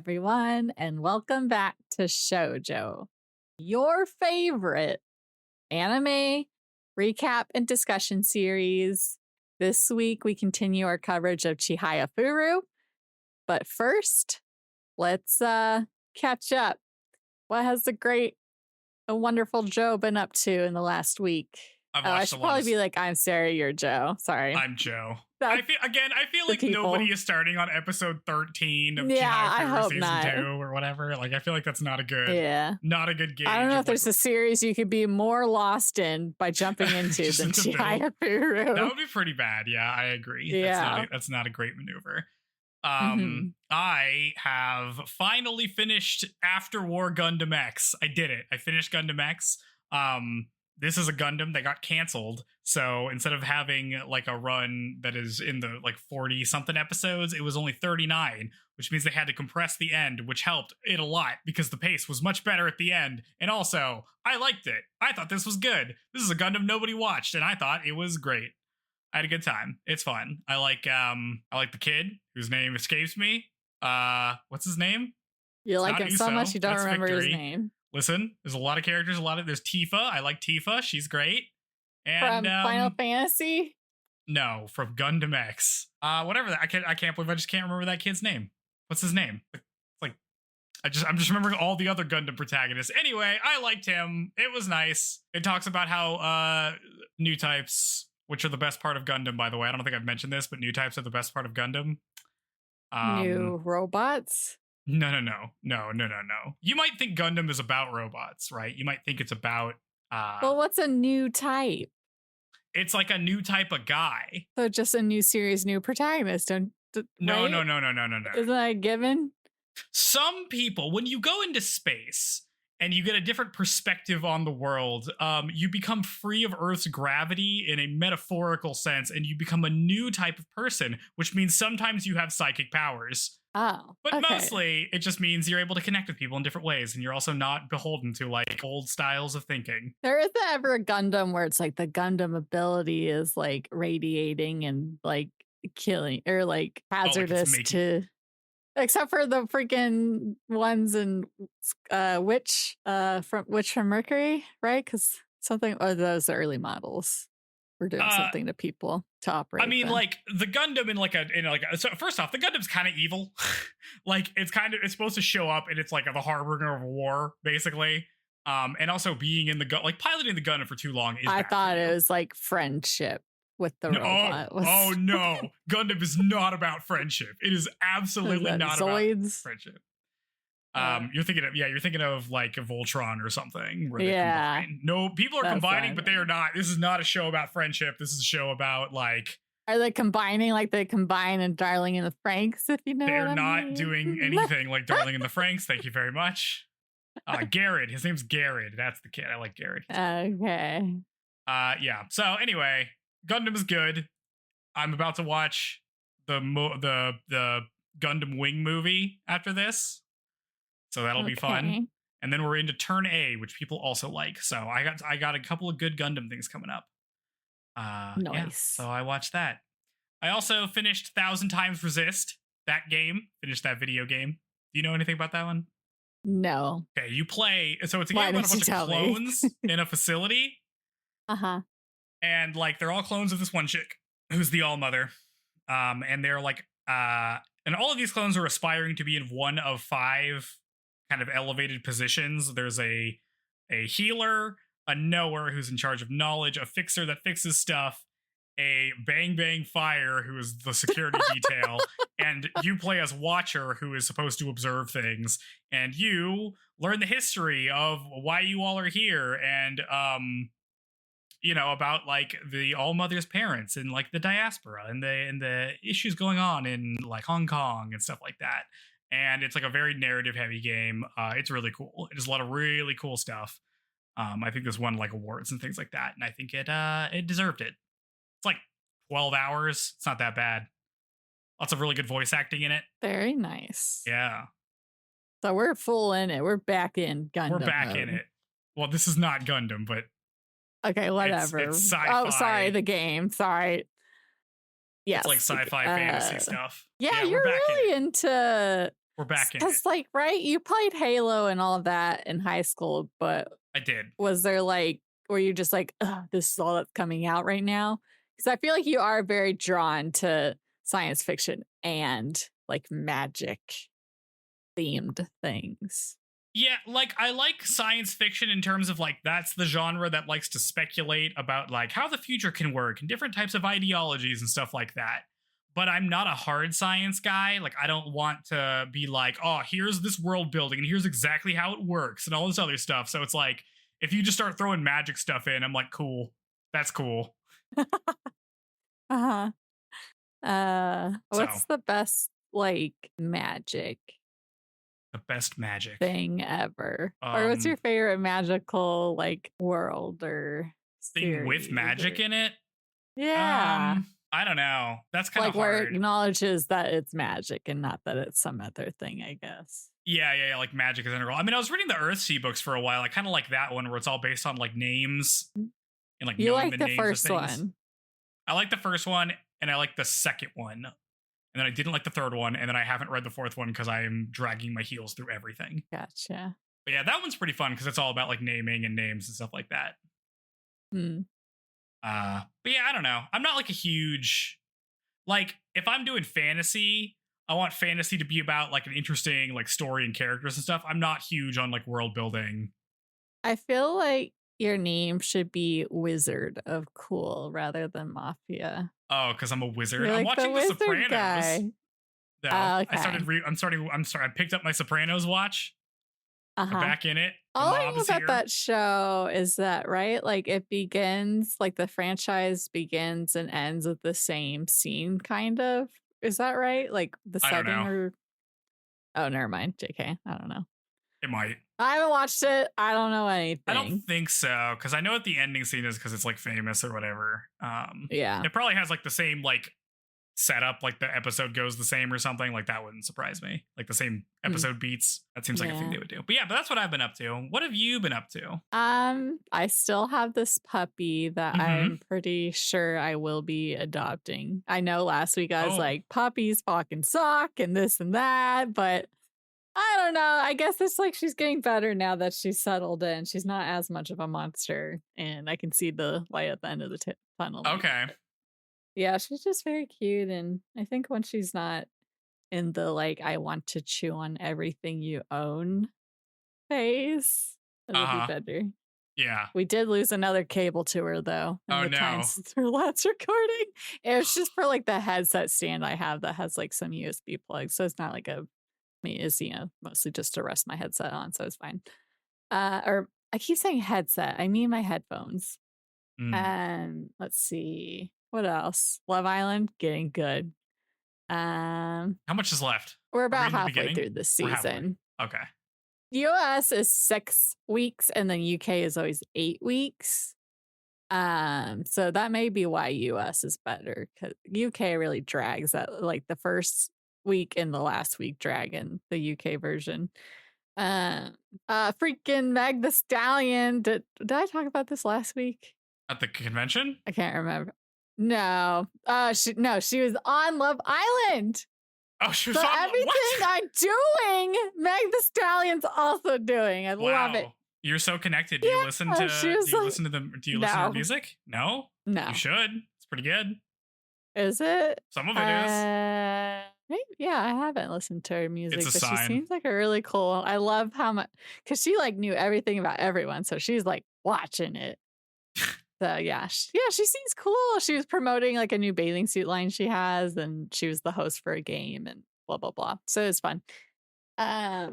everyone, and welcome back to Shoujo, your favorite anime recap and discussion series. This week, we continue our coverage of Chihayafuru. But first, let's catch up. What has the great and wonderful Joe been up to in the last week? I should probably be like, I'm Sarah, you're Joe. Sorry. I'm Joe. I feel like nobody is starting on episode 13 of Chihayafuru season 2 or whatever. Like, I feel like that's not a good gauge. I don't know if there's a series you could be more lost in by jumping into than Chihayafuru. That would be pretty bad. Yeah, I agree. Yeah. That's not a great maneuver. I have finally finished After War Gundam X. I did it. I finished Gundam X. This is a Gundam that got canceled. So instead of having like a run that is in the like 40 something episodes, it was only 39, which means they had to compress the end, which helped it a lot because the pace was much better at the end. And also, I liked it. I thought this was good. This is a Gundam nobody watched, and I thought it was great. I had a good time. It's fun. I like the kid whose name escapes me. What's his name? You like him so much you don't remember his name. Listen, there's a lot of characters. There's Tifa. I like Tifa. She's great. And from Final Fantasy? No, from Gundam X. Whatever that. I can't believe I just can't remember that kid's name. What's his name? It's like I'm just remembering all the other Gundam protagonists. Anyway, I liked him. It was nice. It talks about how new types, which are the best part of Gundam, by the way. I don't think I've mentioned this, but new types are the best part of Gundam. New robots? No. You might think Gundam is about robots, right? You might think it's about... well, what's a new type? It's like a new type of guy. So just a new series, new protagonist. No. Isn't that a given? Some people, when you go into space and you get a different perspective on the world, you become free of Earth's gravity in a metaphorical sense, and you become a new type of person, which means sometimes you have psychic powers. Oh, but mostly it just means you're able to connect with people in different ways, and you're also not beholden to like old styles of thinking. There isn't ever a Gundam where it's like the Gundam ability is like radiating and like killing or like hazardous except for the freaking ones in Witch from Mercury, right? Because those are early models. We're doing something to people to operate. I mean, them. like the Gundam so first off, the Gundam's kind of evil. Like it's supposed to show up and it's like the harbinger of war, basically. And also being in piloting the Gundam for too long. I thought it was like friendship with the robot. Oh no, Gundam is not about friendship. It is absolutely not Zoids? About friendship. You're thinking of like a Voltron or something. Where they combine. No, people are combining, but they are not. This is not a show about friendship. This is a show about like. Are they combining like they combine in Darling in the Franxx? If you know, they're not doing anything like Darling in the Franxx. Thank you very much. Garrett. His name's Garrett. That's the kid. I like Garrett. Okay. Yeah. So anyway, Gundam is good. I'm about to watch the Gundam Wing movie after this. So that'll be fun. And then we're into Turn A, which people also like. So I got a couple of good Gundam things coming up. Nice. Yeah, so I watched that. I also finished 1,000 Times Resist, that game. Finished that video game. Do you know anything about that one? No. Okay, you play. So it's a game about a bunch of clones in a facility. Uh-huh. And like they're all clones of this one chick who's the All-Mother. And they're like and all of these clones are aspiring to be in one of 5 kind of elevated positions. There's a healer, a knower who's in charge of knowledge, a fixer that fixes stuff, a bang bang fire who is the security detail, and you play as Watcher, who is supposed to observe things, and you learn the history of why you all are here, and about like the All-Mother's parents and like the diaspora and the issues going on in like Hong Kong and stuff like that. And it's like a very narrative heavy game. It's really cool. It does a lot of really cool stuff. I think this won like awards and things like that. And I think it deserved it. It's like 12 hours. It's not that bad. Lots of really good voice acting in it. Very nice. Yeah. So we're full in it. We're back in Gundam. We're back in it. Well, this is not Gundam, but. Okay, whatever. It's sci-fi. Oh, sorry, the game. Sorry. Yes. It's like sci-fi fantasy stuff. Yeah, you're really into We're back in it. Because, like, right, you played Halo and all of that in high school, but I did. was there, like, were you just like, ugh, this is all that's coming out right now? Because I feel like you are very drawn to science fiction and, like, magic themed things. Yeah, like I like science fiction in terms of like that's the genre that likes to speculate about like how the future can work and different types of ideologies and stuff like that. But I'm not a hard science guy. Like I don't want to be like, oh, here's this world building and here's exactly how it works and all this other stuff. So it's like if you just start throwing magic stuff in, I'm like, cool. That's cool. Uh-huh. What's the best, like, magic The best magic thing ever? Or what's your favorite magical, like, world or thing with magic in it? Yeah. I don't know. That's kind of like where hard. it acknowledges that it's magic and not that it's some other thing, I guess. Yeah, like magic is integral. I mean, I was reading the Earthsea books for a while. I kind of like that one where it's all based on like names and like You knowing like the the names first of things. one. I like the first one and I like the second one. And then I didn't like the third one, and then I haven't read the fourth one because I am dragging my heels through everything. Gotcha. But yeah, that one's pretty fun because it's all about like naming and names and stuff like that. But yeah, I don't know. I'm not like a huge like if I'm doing fantasy, I want fantasy to be about like an interesting like story and characters and stuff. I'm not huge on like world building. I feel like your name should be Wizard of Cool rather than Mafia. Oh, because I'm a wizard. You're I'm like watching The Sopranos. Guy. No, Okay. I'm sorry. I picked up my Sopranos watch. I'm back in it. All I know about that show is that, right? Like it begins, like the franchise begins and ends with the same scene, kind of. Is that right? Like the setting or. Oh, never mind. JK. I don't know. It might. I haven't watched it. I don't know anything. I don't think so, because I know what the ending scene is because it's like famous or whatever. Yeah. It probably has like the same like setup, like the episode goes the same or something. Like that wouldn't surprise me. Like the same episode beats. That seems like a thing they would do. But yeah, but that's what I've been up to. What have you been up to? I still have this puppy that I'm pretty sure I will be adopting. I know last week I was like, puppies fucking suck and this and that, but I don't know. I guess it's like she's getting better now that she's settled in. She's not as much of a monster, and I can see the light at the end of the tunnel. Okay. Yeah, she's just very cute, and I think when she's not in the like I want to chew on everything you own phase, it'll be better. Yeah. We did lose another cable to her though. Oh no. Time since her last recording. It was just for like the headset stand I have that has like some USB plugs, so it's not like a. I mean, it's, mostly just to rest my headset on, so it's fine. Or I keep saying headset. I mean my headphones. Let's see. What else? Love Island, getting good. How much is left? We're about halfway through the season. Okay. US is 6 weeks, and then UK is always 8 weeks. So that may be why US is better, because UK really drags that, like the first week and the last week dragging the UK version. Freaking Meg the Stallion. Did I talk about this last week? At the convention? I can't remember. No. She was on Love Island. Oh, she was so on everything I'm doing, Meg the Stallion's also doing. I love it. You're so connected. Do you listen to listen to her music? No? No. You should. It's pretty good. Is it? Some of it is. Yeah, I haven't listened to her music, It's a but sign. she seems like a really cool. I love how much, because she like knew everything about everyone, so she's like watching it. So yeah, she seems cool. She was promoting like a new bathing suit line she has, and she was the host for a game and blah blah blah. So it was fun. I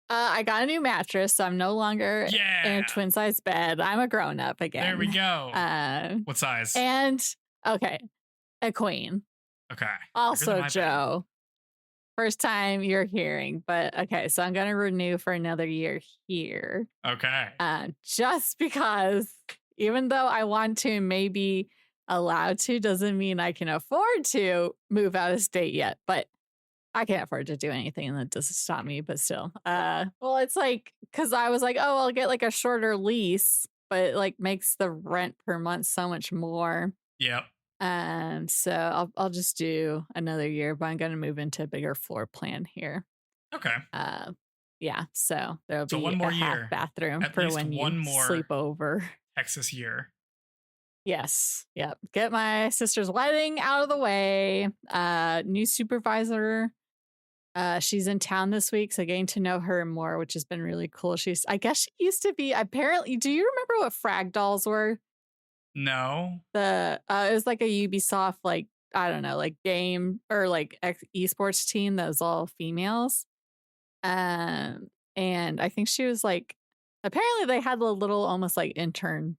got a new mattress, so I'm no longer in a twin size bed. I'm a grown up again. There we go. What size? And okay, a queen. Okay. Also, Joe, first time you're hearing, but okay, so I'm going to renew for another year here. Okay. Just because even though I want to, maybe allowed to, doesn't mean I can afford to move out of state yet, but I can't afford to do anything and that doesn't stop me, but still. Well, it's like, because I was like, oh, I'll get like a shorter lease, but it like makes the rent per month so much more. Yep. So I'll just do another year, but I'm going to move into a bigger floor plan here. Okay. Yeah, so there'll be one more a half year. bathroom At for least when one you more sleep over. Texas year. Yes. Yep. Get my sister's wedding out of the way. New supervisor. She's in town this week, so getting to know her more, which has been really cool. I guess she used to be, apparently, do you remember what frag dolls were? No. It was like a Ubisoft, like, I don't know, like game or like esports team that was all females. And I think she was like, apparently they had a little almost like intern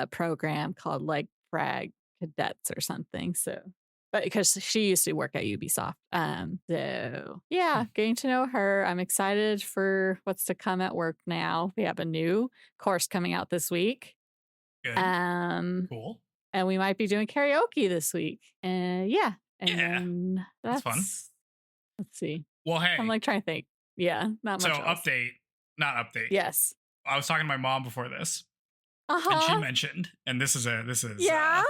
program called like frag cadets or something. So, but because she used to work at Ubisoft. So yeah, getting to know her. I'm excited for what's to come at work now. We have a new course coming out this week. Good. Cool. And we might be doing karaoke this week. Yeah. And then that's fun. Let's see. Well, hey. I'm like trying to think. Yeah, not much else. Not update. Yes. I was talking to my mom before this. Uh-huh. And she mentioned, and this is yeah.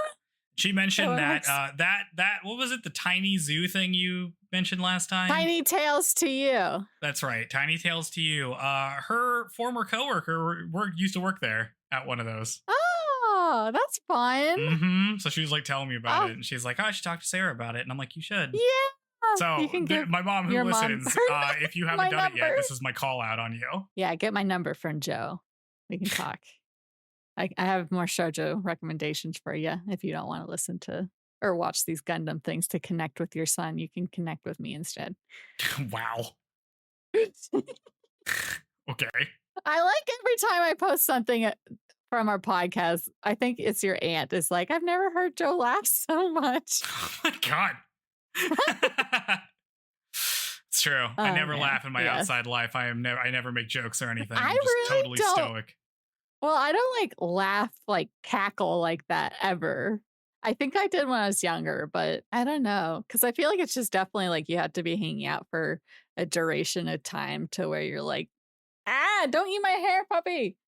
She mentioned that what was it? The tiny zoo thing you mentioned last time? Tiny Tales to You. That's right. Tiny Tales to You. Her former coworker used to work there at one of those. Oh, that's fun. Mm-hmm. So she was like telling me about it, and she's like, "Oh, I should talk to Sarah about it." And I'm like, "You should." Yeah. So my mom who listens, if you haven't done it yet, this is my call out on you. Yeah, get my number from Joe. We can talk. I have more shoujo recommendations for you if you don't want to listen to or watch these Gundam things to connect with your son. You can connect with me instead. Wow. Okay. I like every time I post something from our podcast, I think it's your aunt is like, I've never heard Joe laugh so much. Oh my God. It's true. I never laugh in my outside life. I never make jokes or anything. I'm just really totally stoic. Well, I don't like laugh, like cackle like that ever. I think I did when I was younger, but I don't know. Because I feel like it's just definitely like you have to be hanging out for a duration of time to where you're like, don't eat my hair, puppy.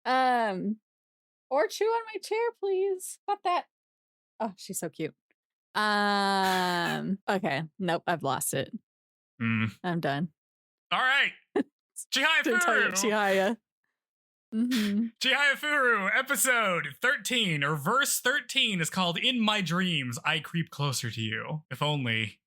Or chew on my chair, please. Not that. Oh, she's so cute. Okay. Nope, I've lost it. I'm done. All right. Chihayafuru. Chihaya. Mm-hmm. Chihayafuru, episode 13, or verse 13, is called In My Dreams, I Creep Closer to You. If only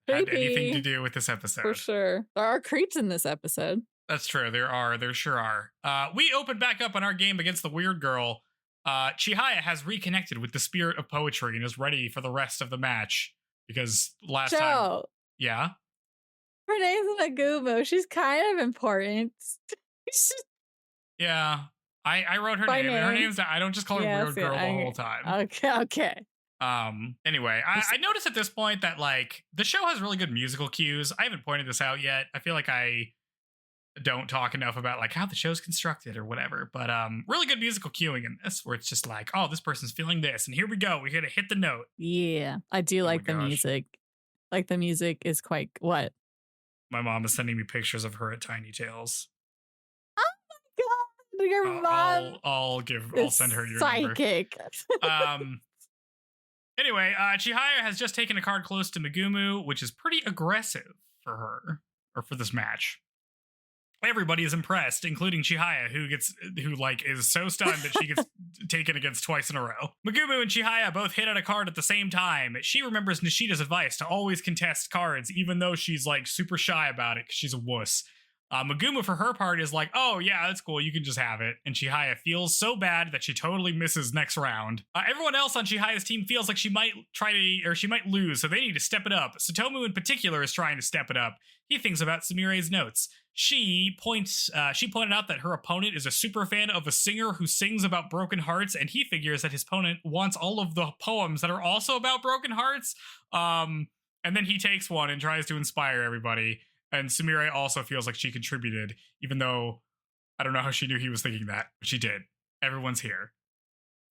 had anything to do with this episode. For sure. There are creeps in this episode. That's true. There sure are. We open back up on our game against the weird girl. Chihaya has reconnected with the spirit of poetry and is ready for the rest of the match. Because last time... Yeah? Her name's Megumu. She's kind of important. Yeah. I wrote her name. And her name's... I don't just call her weird girl the whole time. Okay. Anyway, I noticed at this point that, like, the show has really good musical cues. I haven't pointed this out yet. I feel like I don't talk enough about like how the show's constructed or whatever, but really good musical cueing in this, where it's just like, oh, this person's feeling this, and here we go, we're gonna hit the note. Yeah, I do like the music. Like the music is quite what? My mom is sending me pictures of her at Tiny Tales. Oh my God, your mom! I'll send her your psychic. Number. Anyway, Chihaya has just taken a card close to Megumu, which is pretty aggressive for her or for this match. Everybody is impressed, including Chihaya, who is so stunned that she gets taken against twice in a row. Megumu and Chihaya both hit on a card at the same time. She remembers Nishida's advice to always contest cards, even though she's like super shy about it because she's a wuss. Megumu, for her part, is like, oh yeah, that's cool, you can just have it. And Chihaya feels so bad that she totally misses next round. Everyone else on Chihaya's team feels like she might lose, so they need to step it up. Tsutomu in particular is trying to step it up. He thinks about Sumire's notes. She pointed out that her opponent is a super fan of a singer who sings about broken hearts, and he figures that his opponent wants all of the poems that are also about broken hearts. And then he takes one and tries to inspire everybody. And Sumire also feels like she contributed, even though I don't know how she knew he was thinking that, but she did. Everyone's here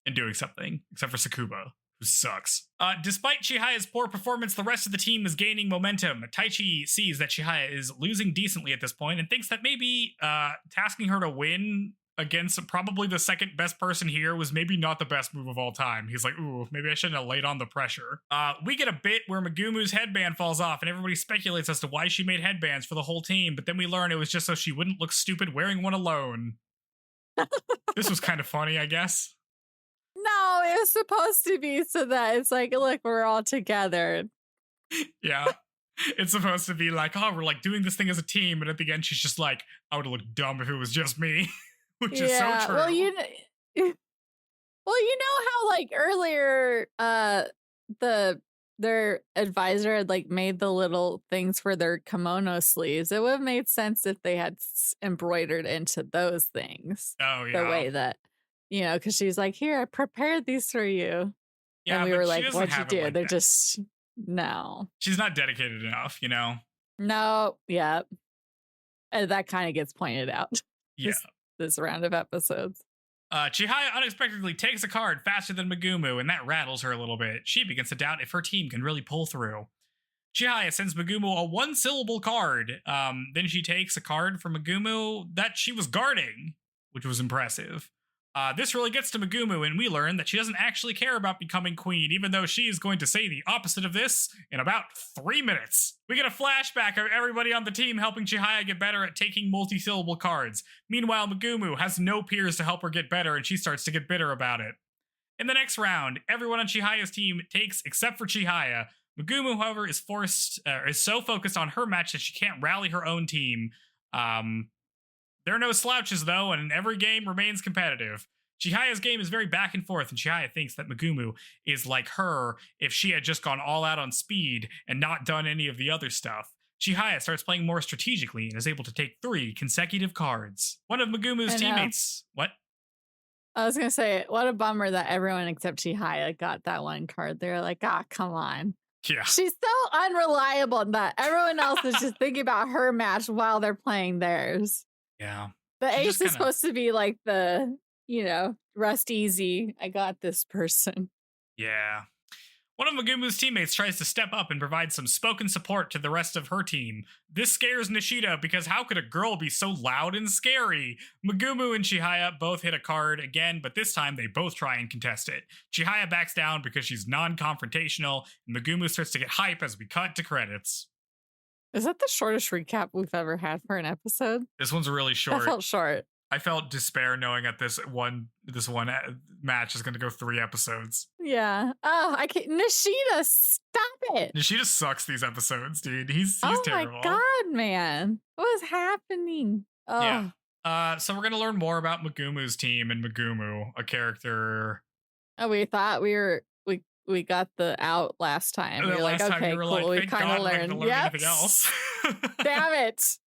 and doing something, except for Sakuba, who sucks. Despite Chihaya's poor performance, the rest of the team is gaining momentum. Taichi sees that Chihaya is losing decently at this point and thinks that maybe tasking her to win against probably the second best person here was maybe not the best move of all time. He's like, ooh, maybe I shouldn't have laid on the pressure. We get a bit where Megumu's headband falls off and everybody speculates as to why she made headbands for the whole team, but then we learn it was just so she wouldn't look stupid wearing one alone. This was kind of funny, I guess. No, it was supposed to be so that it's like, look, we're all together. Yeah. It's supposed to be like, oh, we're like doing this thing as a team, and at the end she's just like, I would have looked dumb if it was just me. Which is so true. Well, you know how like earlier their advisor had like made the little things for their kimono sleeves. It would have made sense if they had embroidered into those things. Oh yeah. The way that, because she's like, here, I prepared these for you. Yeah, and we were like, what'd you do? Like They're that. just no. She's not dedicated enough, No, yeah. And that kind of gets pointed out. Yeah. This round of episodes. Chihaya unexpectedly takes a card faster than Megumu, and that rattles her a little bit. She begins to doubt if her team can really pull through. Chihaya sends Megumu a one-syllable card. Then she takes a card from Megumu that she was guarding, which was impressive. This really gets to Megumu, and we learn that she doesn't actually care about becoming queen, even though she is going to say the opposite of this in about 3 minutes. We get a flashback of everybody on the team helping Chihaya get better at taking multi-syllable cards. Meanwhile, Megumu has no peers to help her get better, and she starts to get bitter about it. In the next round, everyone on Chihaya's team takes except for Chihaya. Megumu, however, is so focused on her match that she can't rally her own team. There are no slouches, though, and every game remains competitive. Chihaya's game is very back and forth, and Chihaya thinks that Megumu is like her if she had just gone all out on speed and not done any of the other stuff. Chihaya starts playing more strategically and is able to take 3 consecutive cards. One of Megumu's teammates... What? I was going to say, what a bummer that everyone except Chihaya got that one card. They're like, come on. Yeah. She's so unreliable that everyone else is just thinking about her match while they're playing theirs. Yeah. The ace is supposed to be like the, rest easy. I got this person. Yeah. One of Megumu's teammates tries to step up and provide some spoken support to the rest of her team. This scares Nishida because how could a girl be so loud and scary? Megumu and Chihaya both hit a card again, but this time they both try and contest it. Chihaya backs down because she's non-confrontational, and Megumu starts to get hype as we cut to credits. Is that the shortest recap we've ever had for an episode? This one's really short. That felt short. I felt despair knowing that this one match is going to go 3 episodes. Yeah. Oh, I can't. Nishida, stop it. Nishida sucks these episodes, dude. He's terrible. Oh my god, man. What is happening? Oh. Yeah. So we're going to learn more about Megumu's team and Megumu, a character. Oh, we thought we got the out last time. We were like, okay, cool. Like, we kind of learned. Anything else. Damn it.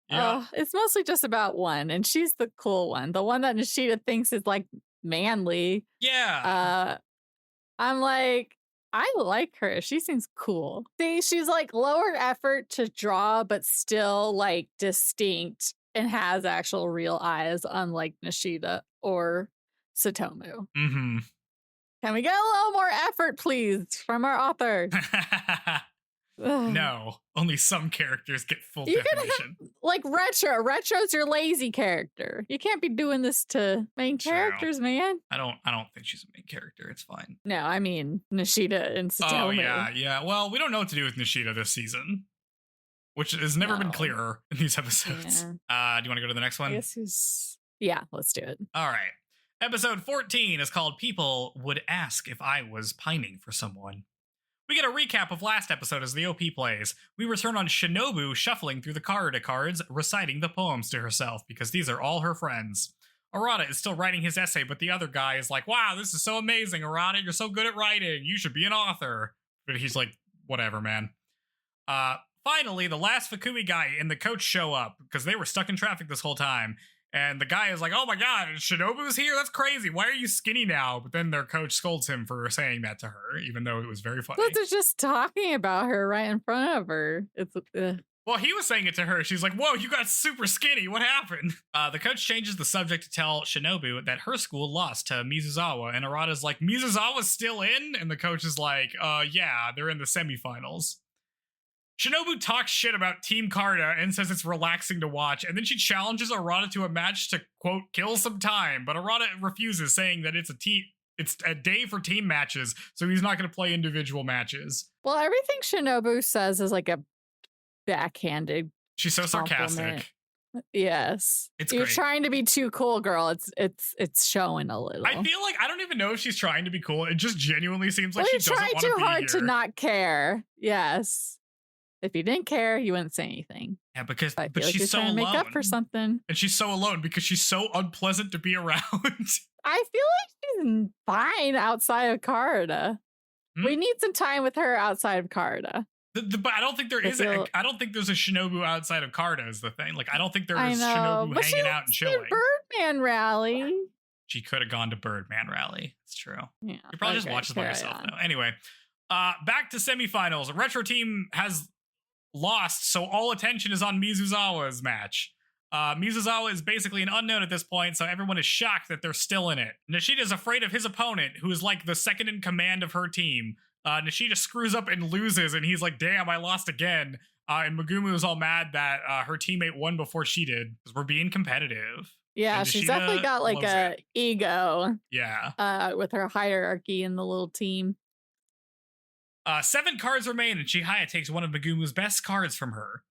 Yeah. It's mostly just about one, and she's the cool one. The one that Nishida thinks is like manly. Yeah. I'm like, I like her. She seems cool. See, she's like lower effort to draw, but still like distinct and has actual real eyes, unlike Nishida or Tsutomu. Mm-hmm. Can we get a little more effort, please, from our author? No, only some characters get full definition. Like Retro. Retro's your lazy character. You can't be doing this to main characters, man. I don't think she's a main character. It's fine. No, I mean Nishida and Tsutomu. Oh yeah. Well, we don't know what to do with Nishida this season, which has never been clearer in these episodes. Yeah. Do you want to go to the next one? I guess yeah, let's do it. All right. Episode 14 is called People Would Ask If I Was Pining for Someone. We get a recap of last episode as the OP plays. We return on Shinobu shuffling through the cards, reciting the poems to herself, because these are all her friends. Arata is still writing his essay, but the other guy is like, wow, this is so amazing, Arata, you're so good at writing, you should be an author. But he's like, whatever, man. Finally, the last Fukui guy and the coach show up, because they were stuck in traffic this whole time. And the guy is like, oh my god, Shinobu's here? That's crazy. Why are you skinny now? But then their coach scolds him for saying that to her, even though it was very funny. But they're just talking about her right in front of her. It's Well, he was saying it to her. She's like, whoa, you got super skinny. What happened? The coach changes the subject to tell Shinobu that her school lost to Mizuzawa. And Arata's like, Mizuzawa's still in? And the coach is like, yeah, they're in the semifinals. Shinobu talks shit about Team Karna and says it's relaxing to watch, and then she challenges Arata to a match to, quote, kill some time, but Arata refuses, saying that it's a day for team matches, so he's not going to play individual matches. Well, everything Shinobu says is like a backhanded She's so compliment. sarcastic. Yes. You're great. trying to be too cool, girl. It's showing a little. I feel like I don't even know if she's trying to be cool. It just genuinely seems like she doesn't want to be here. You're trying too hard to not care. Yes. If you didn't care, you wouldn't say anything. Yeah, but she's like so alone. Make up for something. And she's so alone because she's so unpleasant to be around. I feel like she's fine outside of Karada. We need some time with her outside of Karada. But I don't think there is. I don't think there's a Shinobu outside of Karada is the thing. Like, I don't think there is Shinobu hanging out and chilling. Birdman rally. She could have gone to Birdman rally. It's true. Yeah, you probably just watch it by yourself though. Anyway, back to semifinals. Retro team has lost, so all attention is on Mizuzawa's match. Mizuzawa is basically an unknown at this point, so everyone is shocked that they're still in it. Nishida's afraid of his opponent, who is like the second in command of her team. Nishida screws up and loses, and he's like, damn, I lost again. And Megumu is all mad that her teammate won before she did, because we're being competitive. Yeah, she's definitely got like a ego. Yeah. With her hierarchy in the little team. 7 cards remain, and Chihaya takes one of Megumu's best cards from her.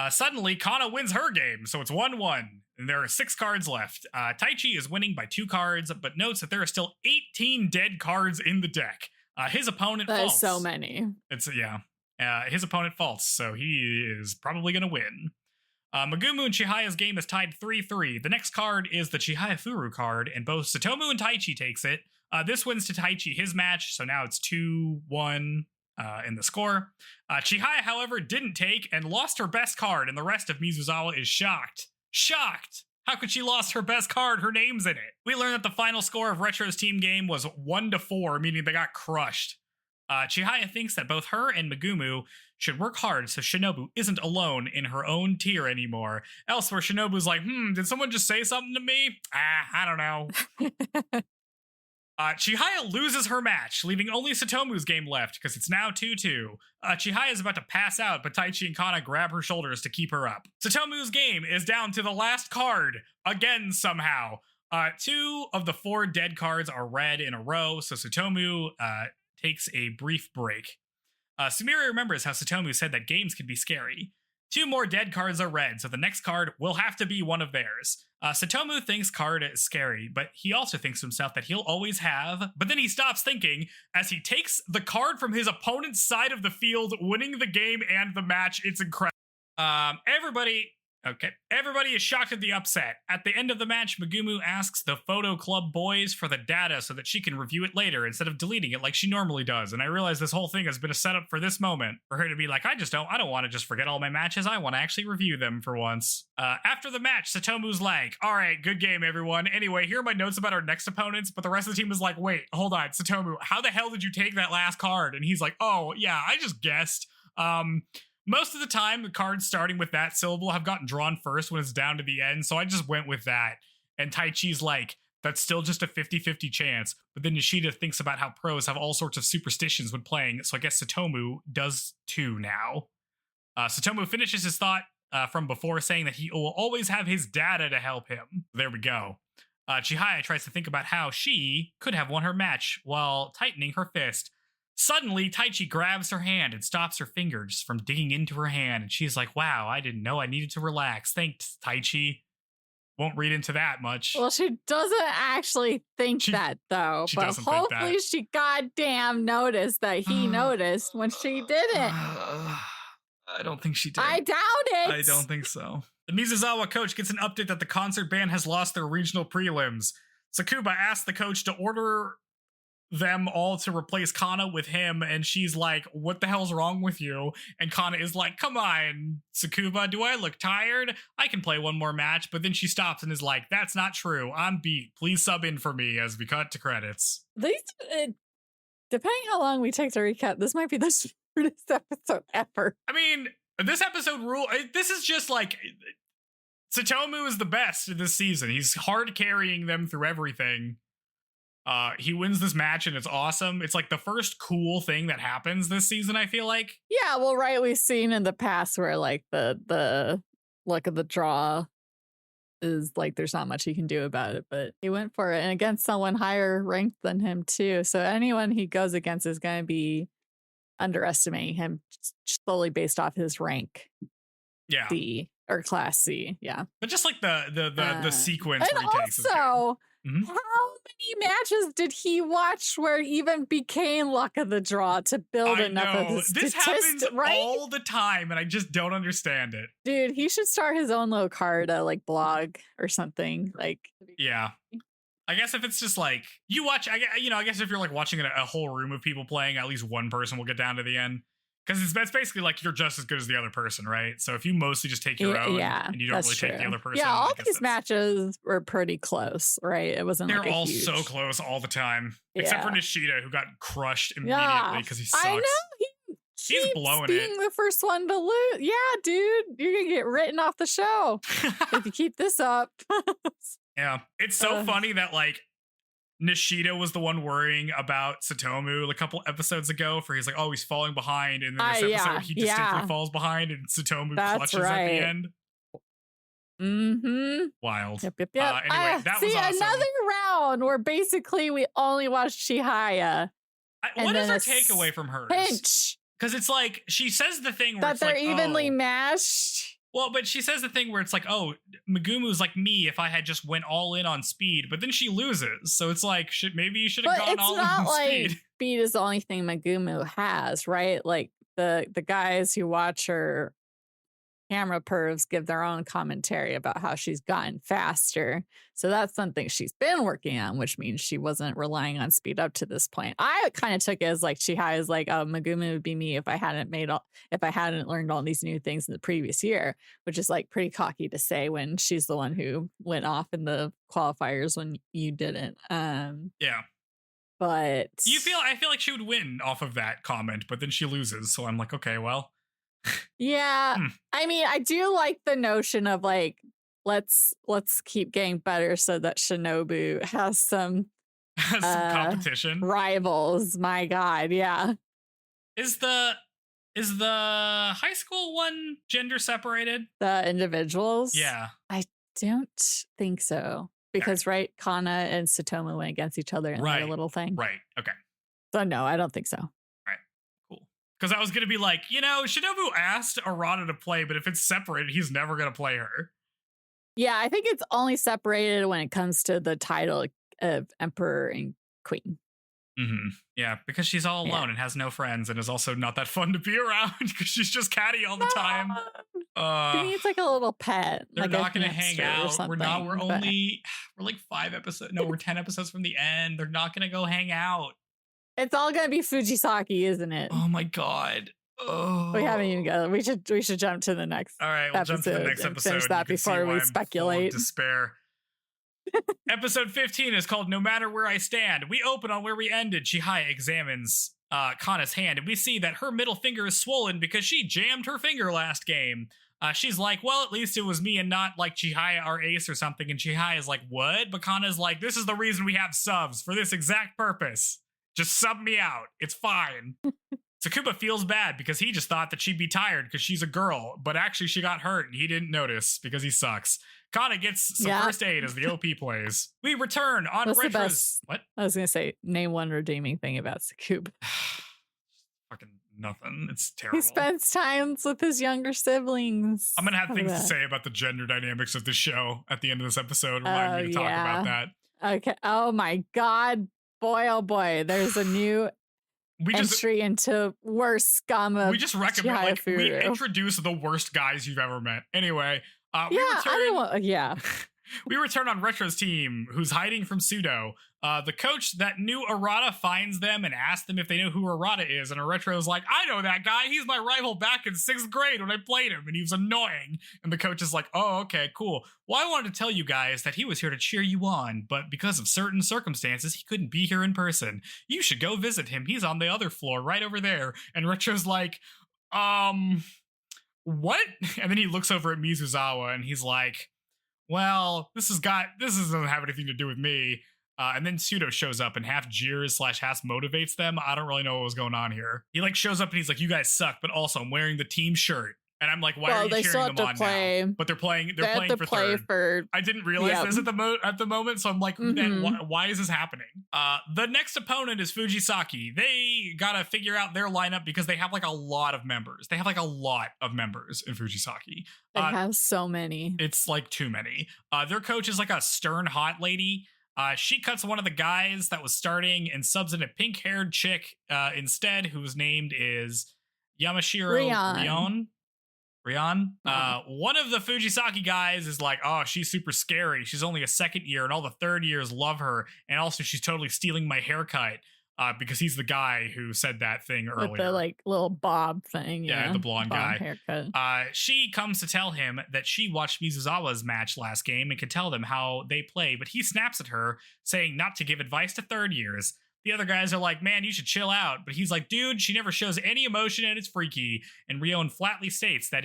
Suddenly, Kana wins her game, so it's 1-1, and there are 6 cards left. Taichi is winning by 2 cards, but notes that there are still 18 dead cards in the deck. His opponent faults. That is so many. His opponent faults, so he is probably going to win. Megumu and Chihaya's game is tied 3-3. The next card is the Chihayafuru card, and both Tsutomu and Taichi takes it. This wins to Taichi his match, so now it's 2-1 in the score. Chihaya, however, didn't take and lost her best card, and the rest of Mizuzawa is shocked. Shocked! How could she lost her best card? Her name's in it. We learned that the final score of Retro's team game was 1-4, meaning they got crushed. Chihaya thinks that both her and Megumu should work hard so Shinobu isn't alone in her own tier anymore. Elsewhere, Shinobu's like, did someone just say something to me? I don't know. Chihaya loses her match, leaving only Tsutomu's game left, because it's now 2-2. Chihaya is about to pass out, but Taichi and Kana grab her shoulders to keep her up. Tsutomu's game is down to the last card, again somehow. 2 of the 4 dead cards are red in a row, so Tsutomu takes a brief break. Sumire remembers how Tsutomu said that games can be scary. 2 more dead cards are red, so the next card will have to be one of theirs. Tsutomu thinks card is scary, but he also thinks to himself that he'll always have, but then he stops thinking as he takes the card from his opponent's side of the field, winning the game and the match. It's incredible. Everybody is shocked at the upset. At the end of the match, Megumu asks the photo club boys for the data so that she can review it later instead of deleting it like she normally does. And I realize this whole thing has been a setup for this moment for her to be like, I don't want to just forget all my matches. I want to actually review them for once. After the match, Tsutomu's like, all right, good game, everyone. Anyway, here are my notes about our next opponents. But the rest of the team is like, wait, hold on, Tsutomu, how the hell did you take that last card? And he's like, oh, yeah, I just guessed. Most of the time, the cards starting with that syllable have gotten drawn first when it's down to the end, so I just went with that. And Taichi's like, that's still just a 50-50 chance. But then Nishida thinks about how pros have all sorts of superstitions when playing, so I guess Tsutomu does too now. Tsutomu finishes his thought from before, saying that he will always have his data to help him. There we go. Chihaya tries to think about how she could have won her match while tightening her fist. Suddenly, Taichi grabs her hand and stops her fingers from digging into her hand, and she's like, wow, I didn't know I needed to relax. Thanks, Taichi. Won't read into that much. Well, she doesn't actually think that, though. But hopefully she goddamn noticed that he noticed when she didn't. I don't think she did. I doubt it. I don't think so. The Mizuzawa coach gets an update that the concert band has lost their regional prelims. Sakuba asks the coach to order them all to replace Kana with him, and she's like, what the hell's wrong with you? And Kana is like, come on, Sakuba, do I look tired? I can play one more match. But then she stops and is like, that's not true, I'm beat, please sub in for me, as we cut to credits. Depending how long we take to recap, this might be the shortest episode ever. I mean, this episode this is just like, Tsutomu is the best in this season. He's hard carrying them through everything. He wins this match and it's awesome. It's like the first cool thing that happens this season, I feel like. Yeah, well, right, we've seen in the past where like the luck of the draw is like there's not much he can do about it, but he went for it, and against someone higher ranked than him too. So anyone he goes against is going to be underestimating him solely based off his rank. Yeah. C or class C. Yeah. But just like the sequence and where he takes his also, Mhm. how many matches did he watch where it even became luck of the draw to build enough of the this happens right? all the time, and I just don't understand it. Dude, he should start his own little card, like blog or something. Like, yeah. I guess if it's just like you watch, I guess if you're like watching a whole room of people playing, at least one person will get down to the end. Because that's basically like you're just as good as the other person, right? So if you mostly just take your own and you don't really take the other person. Yeah, all these matches were pretty close, right? It wasn't They're like all so close all the time. Except for Nishida, who got crushed immediately because he sucks. I know. He's blowing being the first one to lose. Yeah, dude. You're going to get written off the show if you keep this up. Yeah. It's so funny that like Nishida was the one worrying about Tsutomu a couple episodes ago for he's like, oh, he's falling behind. And then this episode, he distinctly falls behind and Tsutomu clutches at the end. Mm-hmm. Wild. Yep. Anyway, that was awesome. Another round where basically we only watched Chihaya. What is our takeaway from hers? Pinch. Because it's like, she says the thing where that it's they're like, evenly mashed. Well, but she says the thing where it's like, oh, Megumu's like me if I had just went all in on speed, but then she loses. So it's like, maybe you should have gone all in on speed. Like speed is the only thing Megumu has, right? Like the guys who watch her camera pervs give their own commentary about how she's gotten faster. So that's something she's been working on, which means she wasn't relying on speed up to this point. I kind of took it as like Chihaya is like, oh, Megumu would be me if I hadn't learned all these new things in the previous year, which is like pretty cocky to say when she's the one who went off in the qualifiers when you didn't. Yeah. But I feel like she would win off of that comment, but then she loses. So I'm like, okay, well. Yeah. I mean, I do like the notion of like, let's keep getting better so that Shinobu has some competition. Rivals. My God. Yeah. Is the high school one gender separated? The individuals? Yeah. I don't think so. Because right, Kana and Tsutomu went against each other in their little thing. Right. Okay. So no, I don't think so. Because I was going to be like, Shinobu asked Arata to play, but if it's separated, he's never going to play her. Yeah, I think it's only separated when it comes to the title of Emperor and Queen. Mm-hmm. Yeah, because she's all alone and has no friends and is also not that fun to be around because she's just catty all the time. She needs like a little pet. They're like not going to hang out. We're like 5 episodes. No, we're 10 episodes from the end. They're not going to go hang out. It's all gonna be Fujisaki, isn't it? Oh my God! Oh, we haven't even got. We should jump to the next. All right, we'll jump to the next episode. Finish that before we speculate. Despair. Episode 15 is called "No Matter Where I Stand." We open on where we ended. Chihaya examines Kana's hand, and we see that her middle finger is swollen because she jammed her finger last game. She's like, well, at least it was me and not like Chihaya, our ace or something. And Chihaya is like, what? But Kana's like, this is the reason we have subs for this exact purpose. Just sub me out. It's fine. Tsukuba feels bad because he just thought that she'd be tired because she's a girl, but actually she got hurt and he didn't notice because he sucks. Kana gets some first aid as the OP plays. We return on Retro's... What? I was going to say, name one redeeming thing about Tsukuba. Fucking nothing. It's terrible. He spends times with his younger siblings. I'm going to have things to say about the gender dynamics of the show at the end of this episode. Remind me to talk about that. Okay. Oh my God. Boy, oh boy, there's a new entry into worst scum of We just recommend, Chihayafuru. We introduce the worst guys you've ever met. Anyway, we return on Retro's team, who's hiding from Pseudo. The coach that knew Arata finds them and asks them if they know who Arata is. And Retro's like, I know that guy. He's my rival back in 6th grade when I played him, and he was annoying. And the coach is like, oh, okay, cool. Well, I wanted to tell you guys that he was here to cheer you on, but because of certain circumstances, he couldn't be here in person. You should go visit him. He's on the other floor right over there. And Retro's like, what? And then he looks over at Mizuzawa and he's like, well, this doesn't have anything to do with me. And then Pseudo shows up and half jeers / half motivates them. I don't really know what was going on here. He like shows up and he's like, you guys suck, but also I'm wearing the team shirt. And I'm like, why are you cheering them on now? But they're playing for third. I didn't realize this at the moment, so I'm like, man, why is this happening? The next opponent is Fujisaki. They gotta figure out their lineup because they have like a lot of members. They have like a lot of members in Fujisaki. They have so many. It's like too many. Their coach is like a stern hot lady. She cuts one of the guys that was starting and subs in a pink-haired chick instead, whose name is Yamashiro Rion. One of the Fujisaki guys is like, oh, she's super scary. She's only a second year, and all the third years love her. And also, she's totally stealing my haircut because he's the guy who said that thing earlier. With the like little bob thing. Yeah, the blonde guy. Haircut. She comes to tell him that she watched Mizuzawa's match last game and can tell them how they play, but he snaps at her, saying not to give advice to third years. The other guys are like, man, you should chill out. But he's like, dude, she never shows any emotion and it's freaky. And Rion flatly states that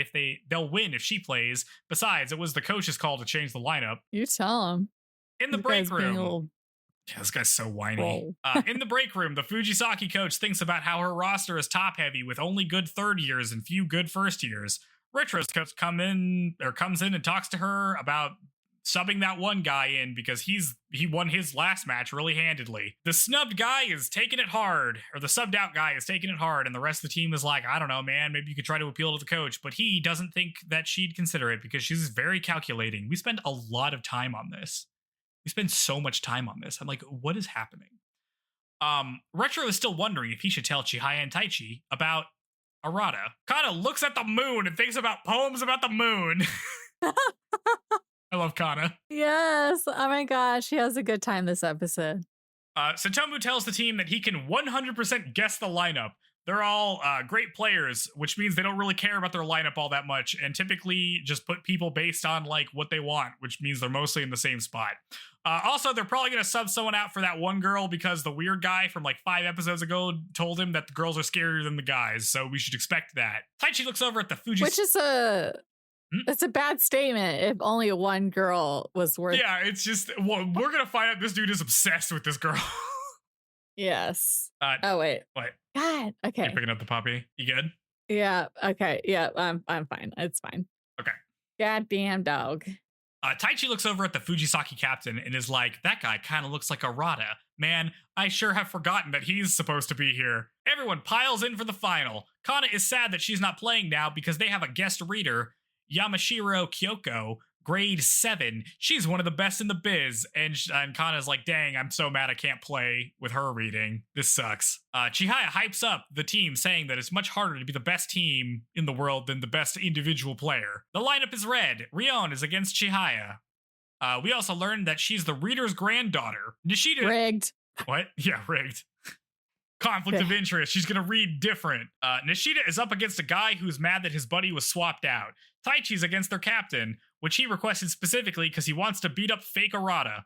they'll win if she plays. Besides, it was the coach's call to change the lineup. You tell him. In the break room. Yeah, this guy's so whiny. In the break room, the Fujisaki coach thinks about how her roster is top heavy with only good third years and few good first years. Retro's coach comes in and talks to her about subbing that one guy in because he won his last match really handedly. The snubbed guy is taking it hard, or the subbed out guy is taking it hard, and the rest of the team is like, I don't know, man, maybe you could try to appeal to the coach, but he doesn't think that she'd consider it because she's very calculating. We spend a lot of time on this. We spend so much time on this. I'm like, what is happening? Retro is still wondering if he should tell Chihaya and Taichi about Arata. Kana looks at the moon and thinks about poems about the moon. I love Kana. Yes. Oh my gosh. He has a good time this episode. Tsutomu tells the team that he can 100% guess the lineup. They're all great players, which means they don't really care about their lineup all that much and typically just put people based on like what they want, which means they're mostly in the same spot. Also, they're probably going to sub someone out for that one girl because the weird guy from like 5 episodes ago told him that the girls are scarier than the guys, so we should expect that. Taichi looks over at the Fujis... Which is It's a bad statement if only one girl was worth... Yeah, it's just... Well, we're going to find out this dude is obsessed with this girl. Yes. Oh, wait. What? God, okay. You're picking up the puppy? You good? Yeah, okay. Yeah, I'm fine. It's fine. Okay. Goddamn dog. Taichi looks over at the Fujisaki captain and is like, that guy kind of looks like Arata. Man, I sure have forgotten that he's supposed to be here. Everyone piles in for the final. Kana is sad that she's not playing now because they have a guest reader, Yamashiro Kyoko, grade 7. She's one of the best in the biz. And Kana's like, dang, I'm so mad I can't play with her reading. This sucks. Chihaya hypes up the team, saying that it's much harder to be the best team in the world than the best individual player. The lineup is red. Rion is against Chihaya. We also learned that she's the reader's granddaughter. Nishida... Rigged. What? Yeah, rigged. Conflict of interest. She's gonna read different. Nishida is up against a guy who's mad that his buddy was swapped out. Taichi's against their captain, which he requested specifically because he wants to beat up fake Arata.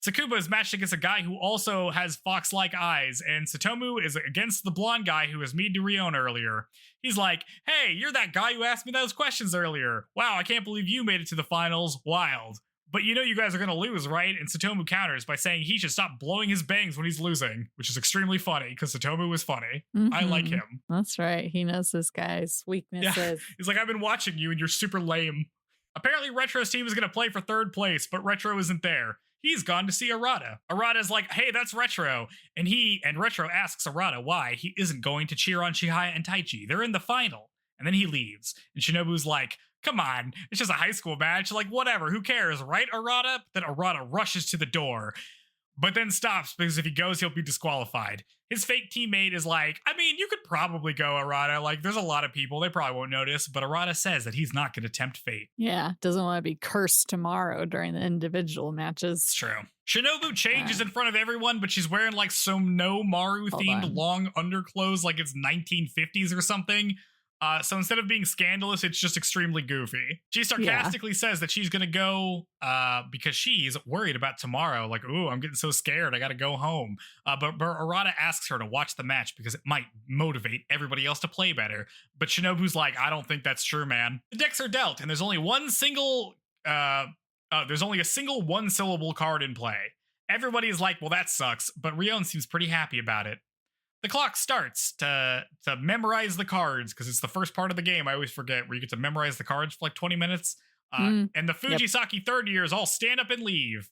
Tsukuba is matched against a guy who also has fox-like eyes, and Tsutomu is against the blonde guy who was mean to Rion earlier. He's like, hey, you're that guy who asked me those questions earlier. Wow, I can't believe you made it to the finals. Wild. But you know you guys are going to lose, right? And Tsutomu counters by saying he should stop blowing his bangs when he's losing, which is extremely funny because Tsutomu is funny. Mm-hmm. I like him. That's right. He knows this guy's weaknesses. Yeah. He's like, I've been watching you and you're super lame. Apparently Retro's team is going to play for third place, but Retro isn't there. He's gone to see Arata. Arata's like, hey, that's Retro. And Retro asks Arata why he isn't going to cheer on Chihaya and Taichi. They're in the final. And then he leaves. And Shinobu's like, come on, it's just a high school match. Like, whatever, who cares, right, Arata? Then Arata rushes to the door, but then stops because if he goes, he'll be disqualified. His fake teammate is like, I mean, you could probably go, Arata. Like, there's a lot of people. They probably won't notice. But Arata says that he's not going to tempt fate. Yeah, doesn't want to be cursed tomorrow during the individual matches. It's true. Shinobu changes in front of everyone, but she's wearing, like, some no Maru-themed long underclothes like it's 1950s or something. So instead of being scandalous, it's just extremely goofy. She sarcastically says that she's going to go because she's worried about tomorrow. Like, ooh, I'm getting so scared. I got to go home. But Arata asks her to watch the match because it might motivate everybody else to play better. But Shinobu's like, I don't think that's true, man. The decks are dealt, and there's only a single one-syllable card in play. Everybody's like, well, that sucks, but Rion seems pretty happy about it. The clock starts to memorize the cards, because it's the first part of the game. I always forget, where you get to memorize the cards for like 20 minutes. And the Fujisaki third years all stand up and leave.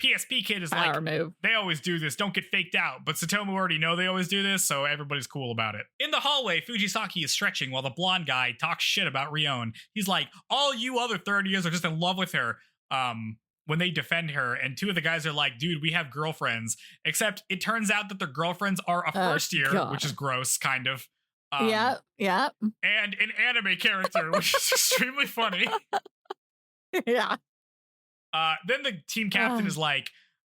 PSP Kid is Power like, move. They always do this, don't get faked out. But Tsutomu already know they always do this, so everybody's cool about it. In the hallway, Fujisaki is stretching while the blonde guy talks shit about Rion. He's like, all you other third years are just in love with her. When they defend her, and two of the guys are like, dude, we have girlfriends. Except it turns out that their girlfriends are a first year, which is gross, kind of. Yeah. And an anime character, which is extremely funny. Yeah. Then the team captain is like,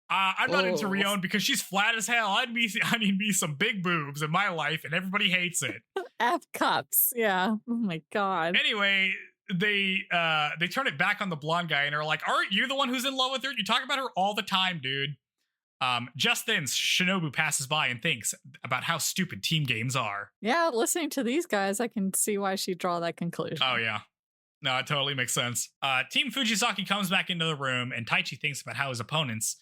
I'm not into Rion because she's flat as hell. I need me some big boobs in my life, and everybody hates it. F cups. Yeah. Oh my God. Anyway, they turn it back on the blonde guy and are like, aren't you the one who's in love with her? You talk about her all the time, dude. Just then, Shinobu passes by and thinks about how stupid team games are. Yeah, listening to these guys, I can see why she'd draw that conclusion. Oh, yeah. No, it totally makes sense. Team Fujisaki comes back into the room, and Taichi thinks about how his opponents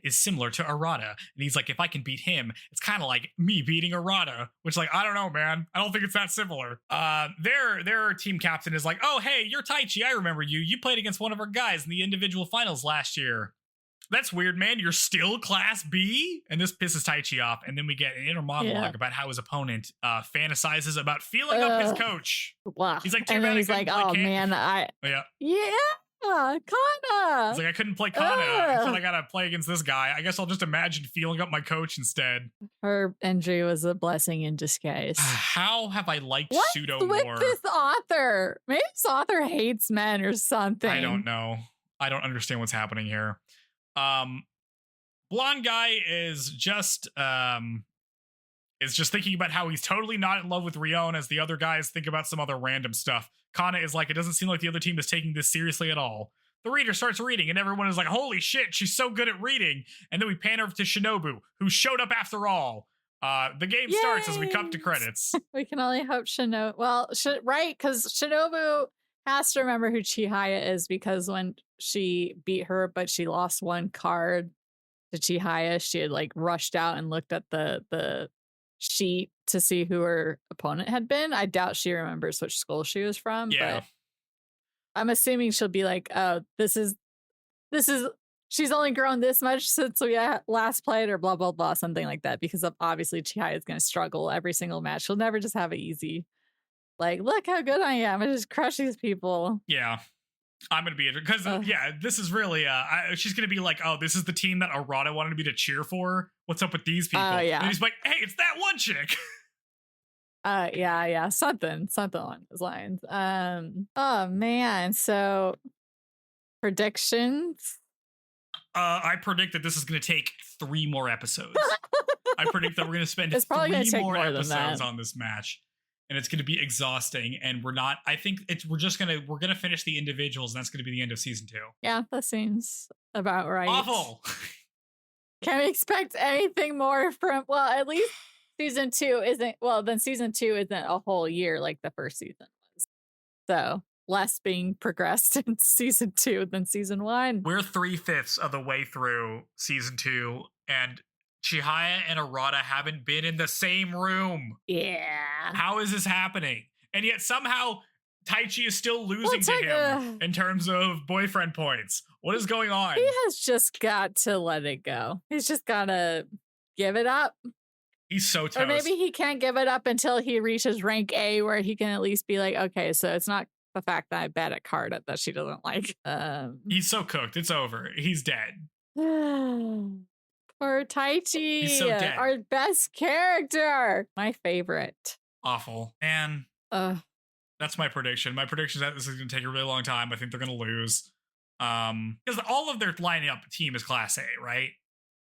is similar to Arata. And he's like, if I can beat him, it's kind of like me beating Arata. Which, like, I don't know, man. I don't think it's that similar. Their team captain is like, oh, hey, you're Taichi. I remember you. You played against one of our guys in the individual finals last year. That's weird, man. You're still Class B? And this pisses Taichi off. And then we get an inner monologue about how his opponent fantasizes about feeling up his coach. Wow. He's like, and then he's like, oh, man, Kana. He's like, I couldn't play Kana, so I gotta play against this guy. I guess I'll just imagine feeling up my coach instead. Her injury was a blessing in disguise. How have I liked Pseudo more? What's with this author? Maybe this author hates men or something. I don't know. I don't understand what's happening here. Blonde guy is just thinking about how he's totally not in love with Rion, as the other guys think about some other random stuff. Kana is like, it doesn't seem like the other team is taking this seriously at all. The reader starts reading, and everyone is like, holy shit, she's so good at reading. And then we pan over to Shinobu, who showed up after all. The game starts as we cut to credits. We can only hope Shinobu, right, because Shinobu has to remember who Chihaya is, because when she beat her, but she lost one card to Chihaya, she had like rushed out and looked at the sheet to see who her opponent had been. I doubt she remembers which school she was from, but I'm assuming she'll be like, oh, this is she's only grown this much since we last played, or blah, blah, blah, something like that, because obviously Chihaya is going to struggle every single match. She'll never just have it easy. Like, look how good I am. I just crush these people. Yeah. I'm going to be, because, this is really, she's going to be like, oh, this is the team that Arata wanted me to cheer for. What's up with these people? And he's like, hey, it's that one chick. Something along those lines. Oh, man. So, predictions? I predict that this is going to take 3 more episodes. I predict that we're going to spend 3 more episodes on this match. And it's going to be exhausting, and we're going to finish the individuals, and that's going to be the end of season 2. Yeah, that seems about right. Awful. Can we expect anything more from, well, at least season 2 isn't a whole year like the first season was. So less being progressed in season 2 than season 1. We're 3/5 of the way through season 2, and Chihaya and Arata haven't been in the same room. Yeah. How is this happening? And yet somehow Taichi is still losing to him in terms of boyfriend points. What is going on? He has just got to let it go. He's just got to give it up. He's so toast. Or maybe he can't give it up until he reaches rank A, where he can at least be like, okay, so it's not the fact that I bet at card that she doesn't like. He's so cooked. It's over. He's dead. Poor Taichi. He's so dead. Our best character. My favorite. Awful. And that's my prediction. My prediction is that this is going to take a really long time. I think they're going to lose. Because all of their lineup team is Class A, right?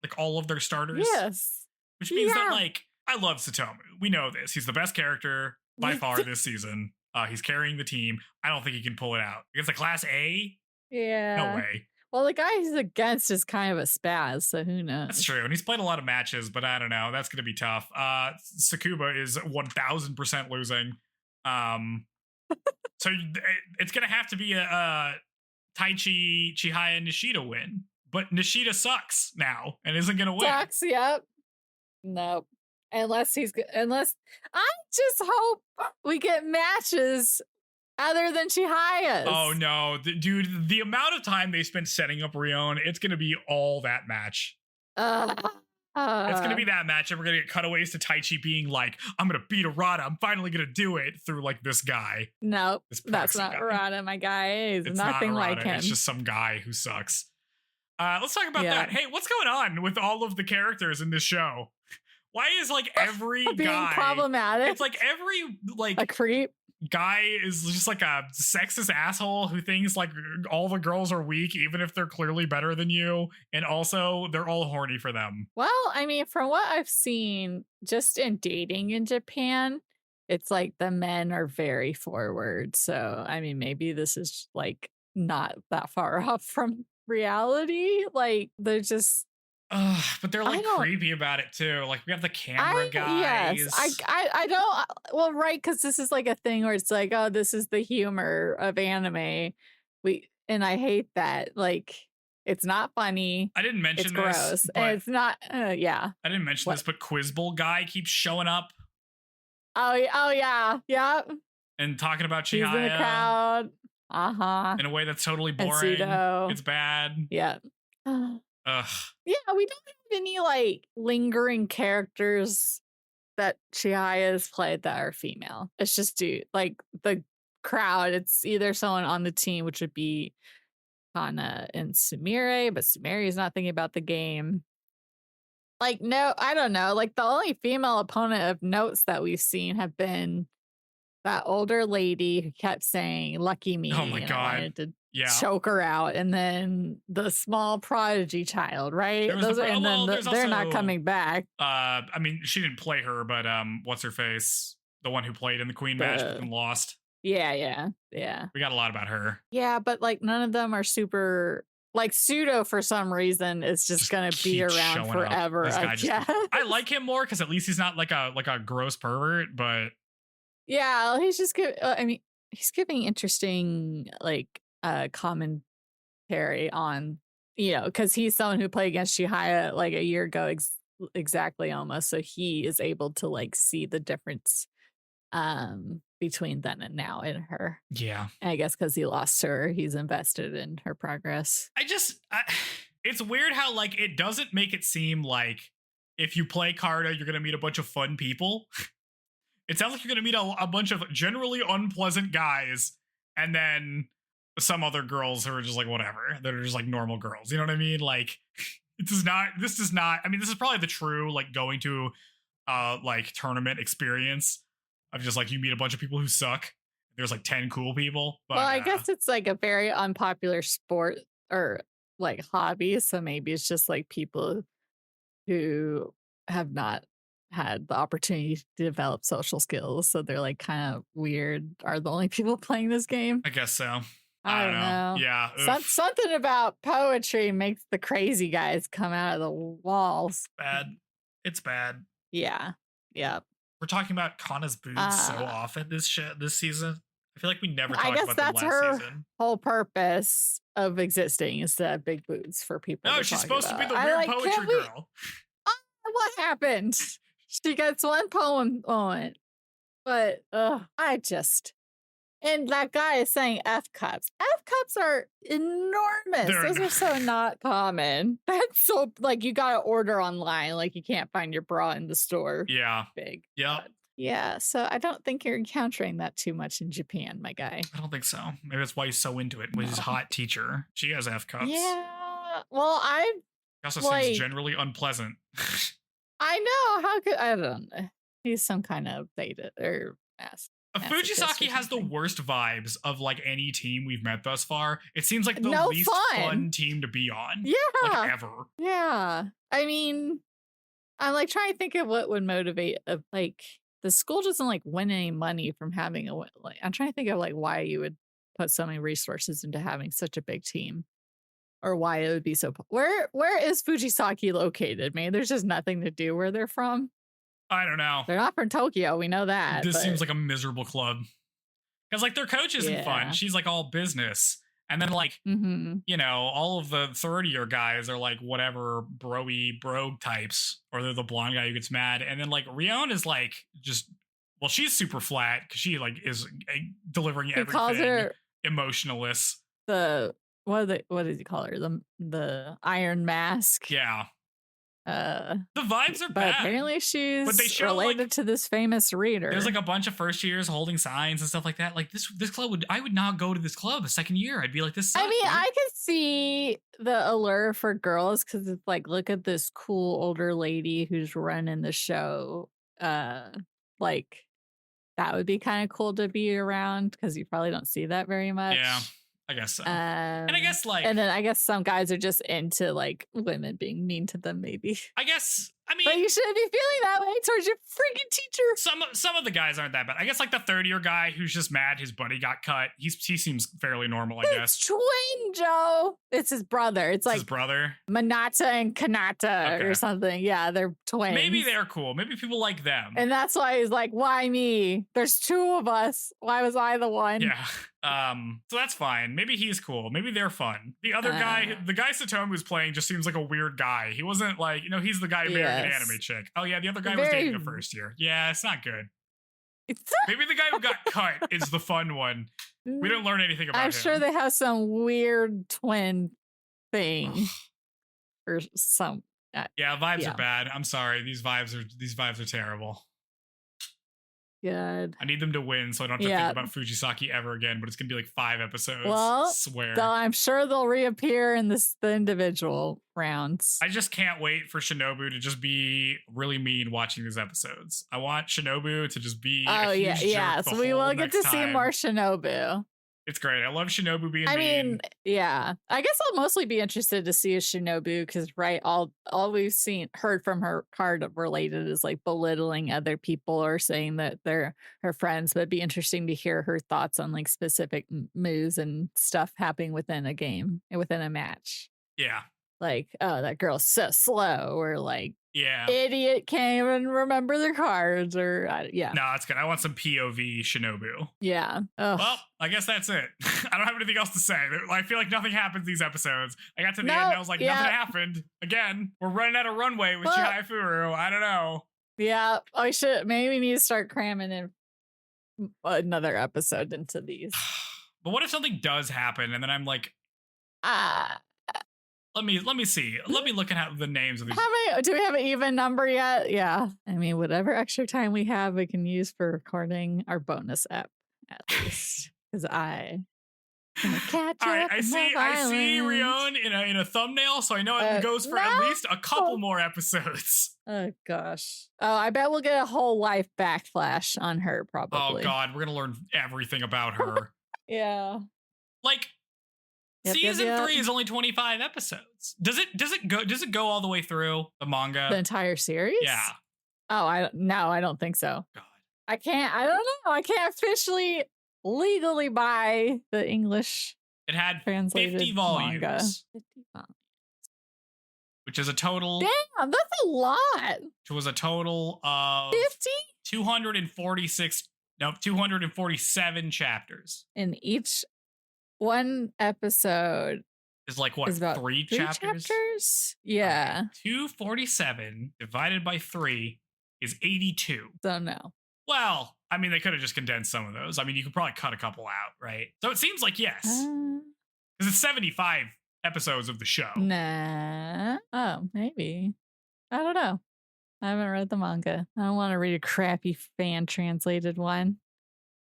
Like all of their starters. Yes. Which means that, like, I love Tsutomu. We know this. He's the best character by far this season. He's carrying the team. I don't think he can pull it out. Against a Class A? Yeah. No way. Well, the guy he's against is kind of a spaz, so who knows? That's true. And he's played a lot of matches, but I don't know. That's going to be tough. Sakuba is 1,000% losing. So it's going to have to be a Taichi, Chihaya, Nishida win. but Nishida sucks now and isn't gonna win. Sucks. Yep. Nope. Unless I just hope we get matches other than Chihaya's. Oh no, dude! The amount of time they spent setting up Rion, it's gonna be all that match. It's gonna be that match, and we're gonna get cutaways to Taichi being like, "I'm gonna beat Arata. I'm finally gonna do it through like this guy." Nope, that's not Arata, my guy. He's nothing like him. It's just some guy who sucks. Let's talk about that. Hey, what's going on with all of the characters in this show? Why is like every being guy problematic? It's like every like a creep guy is just like a sexist asshole who thinks like all the girls are weak even if they're clearly better than you, and also they're all horny for them. Well, I mean, from what I've seen just in dating in Japan, it's like the men are very forward. So I mean, maybe this is like not that far off from reality. Like they're just but they're like creepy about it too. Like we have the camera guys. Yes, I don't. Well, right, because this is like a thing where it's like, oh, this is the humor of anime. And I hate that. Like, it's not funny. I didn't mention it's gross. And it's not. Yeah. I didn't mention this, but Quiz Bowl guy keeps showing up. Oh yeah, yeah. And talking about Chihaya. He's in the crowd. In a way that's totally boring. It's bad. Yeah. Ugh. Yeah, we don't have any like lingering characters that Chihaya has played that are female. It's just like the crowd. It's either someone on the team, which would be Kana and Sumire, but Sumire is not thinking about the game. Like, no, I don't know. Like the only female opponent of notes that we've seen have been that older lady who kept saying "lucky me." Oh my god! Choke her out, and then the small prodigy child, right? They're not coming back. I mean, she didn't play her, but what's her face? The one who played in the Queen match and lost. Yeah. We got a lot about her. Yeah, but like none of them are super. Like Pseudo, for some reason, is just gonna be around forever. I like him more because at least he's not like a gross pervert, but yeah, he's just good. I mean, he's giving interesting like commentary on, because he's someone who played against Chihaya like a year ago exactly almost, so he is able to like see the difference between then and now in her. Yeah, and I guess because he lost her, he's invested in her progress. It's weird how like it doesn't make it seem like if you play Carta you're gonna meet a bunch of fun people. It sounds like you're gonna meet a bunch of generally unpleasant guys, and then some other girls who are just like whatever. They're just like normal girls. You know what I mean? Like this does not. I mean, this is probably the true like going to like tournament experience of just like you meet a bunch of people who suck. There's like 10 cool people. But, well, I guess it's like a very unpopular sport or like hobby. So maybe it's just like people who have not had the opportunity to develop social skills. So they're like kind of weird. Are the only people playing this game? I guess so. I don't know. Yeah. Something about poetry makes the crazy guys come out of the walls. Bad. It's bad. Yeah. Yeah. We're talking about Kana's boobs so often this season. I feel like we never talked about them last season. Whole purpose of existing is to have big boobs for people. No, she's supposed to be the weird poetry girl. What happened? She gets one poem on, but and that guy is saying F cups. F cups are enormous. Those are so not common. That's so like you gotta order online. Like you can't find your bra in the store. Yeah. Big. Yeah. Yeah. So I don't think you're encountering that too much in Japan, my guy. I don't think so. Maybe that's why he's so into it. With his hot teacher. She has F cups. Yeah. Well, he also seems generally unpleasant. I know. How could I don't know. He's some kind of beta or ass. Fujisaki has the worst vibes of like any team we've met thus far. It seems like the least fun team to be on. Yeah. Like ever. Yeah. I mean, I'm like trying to think of what would motivate like the school doesn't like win any money from having I'm trying to think of like why you would put so many resources into having such a big team. Or why it would be so where is Fujisaki located? Maybe there's just nothing to do where they're from. I don't know. They're not from Tokyo. We know that. This seems like a miserable club. Because like their coach isn't fun. She's like all business. And then like, Mm-hmm. you know, all of the 30-year guys are like whatever broy bro types, or they're the blonde guy who gets mad. And then like Rion is like just, well, she's super flat because she like is delivering everything. Calls her emotionless. What does he call her? The Iron Mask. Yeah. The vibes are but bad. Apparently she's related like, to this famous reader. There's like a bunch of first years holding signs and stuff like that. Like this club I would not go to this club a second year. I'd be like, this sucks. I mean, I could see the allure for girls because it's like, look at this cool older lady who's running the show. Like that would be kind of cool to be around because you probably don't see that very much. Yeah. I guess so. And I guess like, and then I guess some guys are just into like women being mean to them, maybe. I guess, I mean, but you shouldn't be feeling that way towards your freaking teacher. Some of the guys aren't that bad. I guess like the 30-year guy who's just mad his buddy got cut. He seems fairly normal, I guess. It's twin Joe. It's his brother. It's like his brother, Manata and Kanata or something. Yeah, they're twins. Maybe they're cool. Maybe people like them. And that's why he's like, why me? There's two of us. Why was I the one? Yeah. So that's fine. Maybe he's cool. Maybe they're fun. The other guy, the guy Tsutomu's playing, just seems like a weird guy. He wasn't like, you know, he's the guy who married an anime chick. Oh yeah, the other guy was dating a first year. Yeah, it's not good. Maybe the guy who got cut is the fun one. We don't learn anything about him. I'm sure they have some weird twin thing or some. Yeah, vibes are bad. I'm sorry. These vibes are terrible. Good. I need them to win so I don't have to think about Fujisaki ever again, but it's gonna be like 5 episodes. Well, swear. I'm sure they'll reappear in the individual rounds. I just can't wait for Shinobu to just be really mean watching these episodes. I want Shinobu to just be a huge jerk so we will get to see more Shinobu. It's great. I love Shinobu being mean. I mean, yeah. I guess I'll mostly be interested to see a Shinobu because, right, all we've heard from her card related is like belittling other people or saying that they're her friends. But it'd be interesting to hear her thoughts on like specific moves and stuff happening within a game, within a match. Yeah. Like, oh, that girl's so slow, or like, yeah, idiot can't even remember their cards, or yeah. No, it's good. I want some POV Shinobu. Yeah. Ugh. Well, I guess that's it. I don't have anything else to say. I feel like nothing happens these episodes. I got to the end and I was like, nothing happened. Again, we're running out of runway with Chihayafuru. I don't know. Yeah, maybe we need to start cramming in another episode into these. But what if something does happen and then I'm like, Let me see. Let me look at the names of these. Do we have an even number yet? Yeah. I mean, whatever extra time we have, we can use for recording our bonus app at least. Because I catch all right, I see Rion in a thumbnail, so I know it goes for at least a couple more episodes. Oh gosh. Oh, I bet we'll get a whole life backflash on her probably. Oh god, we're gonna learn everything about her. Yeah. Like Season 3 is only 25 episodes. Does it go all the way through the manga? The entire series? Yeah. Oh, I don't think so. God. I don't know. I can't officially legally buy the English. It had translated 50 volumes. Manga. 50 volumes. Which is a total. Damn, that's a lot. Which was a total of 50? 247 chapters. In each one episode is like what? Is about 3 chapters? Yeah. 247 divided by 3 is 82. So no. Well, I mean, they could have just condensed some of those. I mean, you could probably cut a couple out, right? So it seems like yes. Because it's 75 episodes of the show. Nah. Oh, maybe. I don't know. I haven't read the manga. I don't want to read a crappy fan translated one.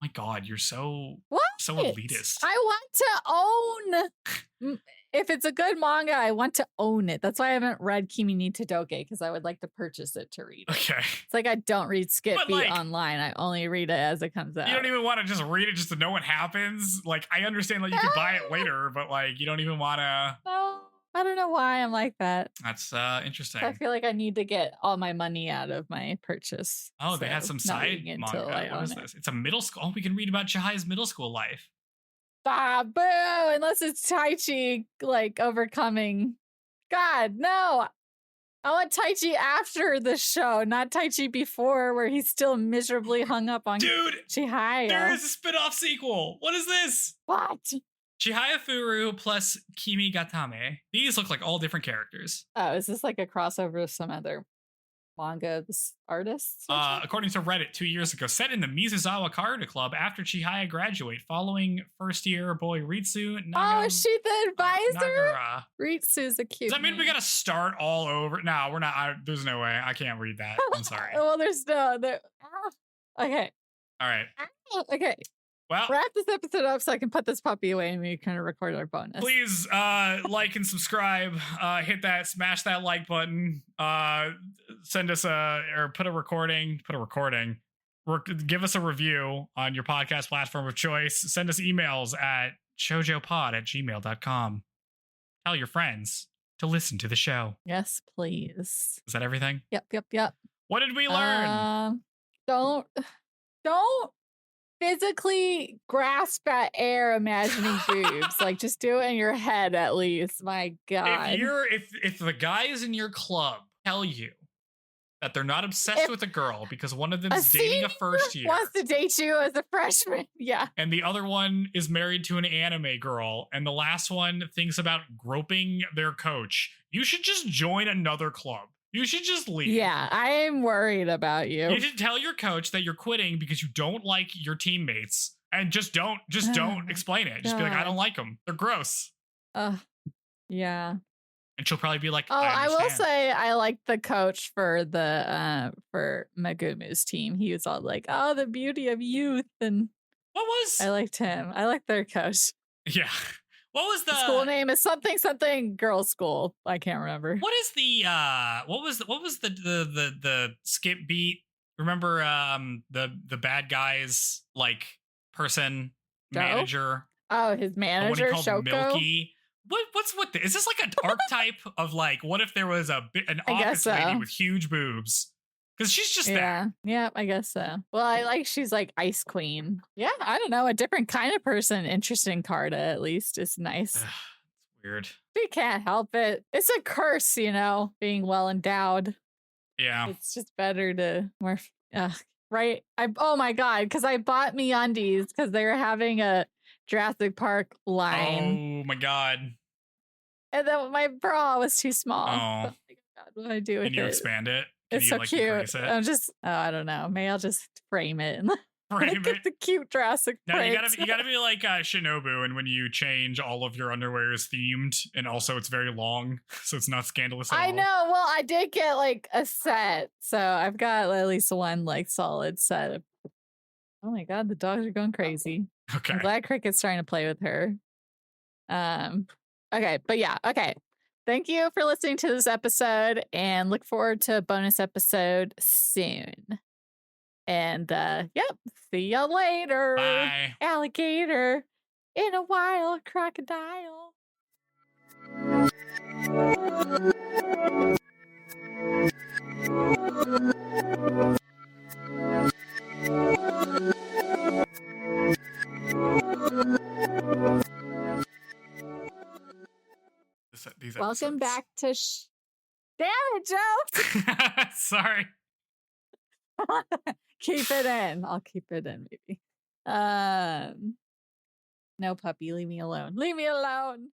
My God, you're so elitist. I want to own. If it's a good manga, I want to own it. That's why I haven't read Kimi ni Todoke, because I would like to purchase it to read it. Okay. It's like I don't read Skippy online. I only read it as it comes out. You don't even want to just read it just to know what happens? Like, I understand that you could buy it later, but like, you don't even want to. No, I don't know why I'm like that. That's interesting. I feel like I need to get all my money out of my purchase. Oh, they had some side manga. What is this? It's a middle school. Oh, we can read about Chihaya's middle school life. Ah, boo! Unless it's Taichi, like, overcoming. God, no! I want Taichi after the show, not Taichi before, where he's still miserably hung up on Dude, Chihaya. There is a spin-off sequel. What is this? What? Chihayafuru plus Kimi Gatame. These look like all different characters. Oh, is this like a crossover with some other manga artists? According to Reddit, 2 years ago, set in the Mizuzawa Karate Club after Chihaya graduate, following first year boy Ritsu. Oh, is she the advisor? Nagara. Ritsu's a cute. Does that mean we gotta start all over? No, we're not. There's no way. I can't read that. I'm sorry. Well, there's no. Okay. All right. Okay. Well, wrap this episode up so I can put this puppy away and we can record our bonus. Please like and subscribe. Hit that, smash that like button. Send us or put a recording. Give us a review on your podcast platform of choice. Send us emails at shojopod@gmail.com. Tell your friends to listen to the show. Yes, please. Is that everything? Yep. What did we learn? Don't physically grasp at air imagining boobs. Like, just do it in your head at least. My God. If the guys in your club tell you that they're not obsessed with a girl because one of them is dating a first year, wants to date you as a freshman, yeah, and the other one is married to an anime girl, and the last one thinks about groping their coach, you should just join another club. You should just leave. Yeah, I am worried about you. You should tell your coach that you're quitting because you don't like your teammates, and just don't explain it. Just be like, I don't like them. They're gross. Yeah. And she'll probably be like, I will say I like the coach for Megumu's team. He was all like, oh, the beauty of youth. And I liked him. I liked their coach. Yeah. What was the school name? Is something girls' school. I can't remember. What is the what was the skip beat? Remember the bad guy's like person manager? Oh, his manager, what he called Shoko? Milky. What's with this? Is this like an archetype of like, what if there was an office lady with huge boobs? Because she's just there. Yeah, I guess so. Well, she's like Ice Queen. Yeah, I don't know. A different kind of person. Interesting Carta, at least. It's nice. It's weird. We can't help it. It's a curse, being well endowed. Yeah. It's just better to right? Oh my God, because I bought MeUndies because they were having a Jurassic Park line. Oh my God. And then my bra was too small. Oh. God, what do I do with it? Can you expand it? It's so cute. I'm just, I don't know. Maybe I'll just frame it and get the cute Jurassic Park. No, you gotta be like Shinobu, and when you change, all of your underwear is themed, and also it's very long, so it's not scandalous at all. I know. Well, I did get a set, so I've got at least one solid set. Oh my God, the dogs are going crazy. Okay. I'm glad Cricket's trying to play with her. Okay, but yeah, okay. Thank you for listening to this episode, and look forward to a bonus episode soon. And see y'all later. Bye. Alligator in a wild crocodile. Welcome back to Damn it, Joe! Sorry. Keep it in. I'll keep it in, maybe. No, puppy, leave me alone. Leave me alone.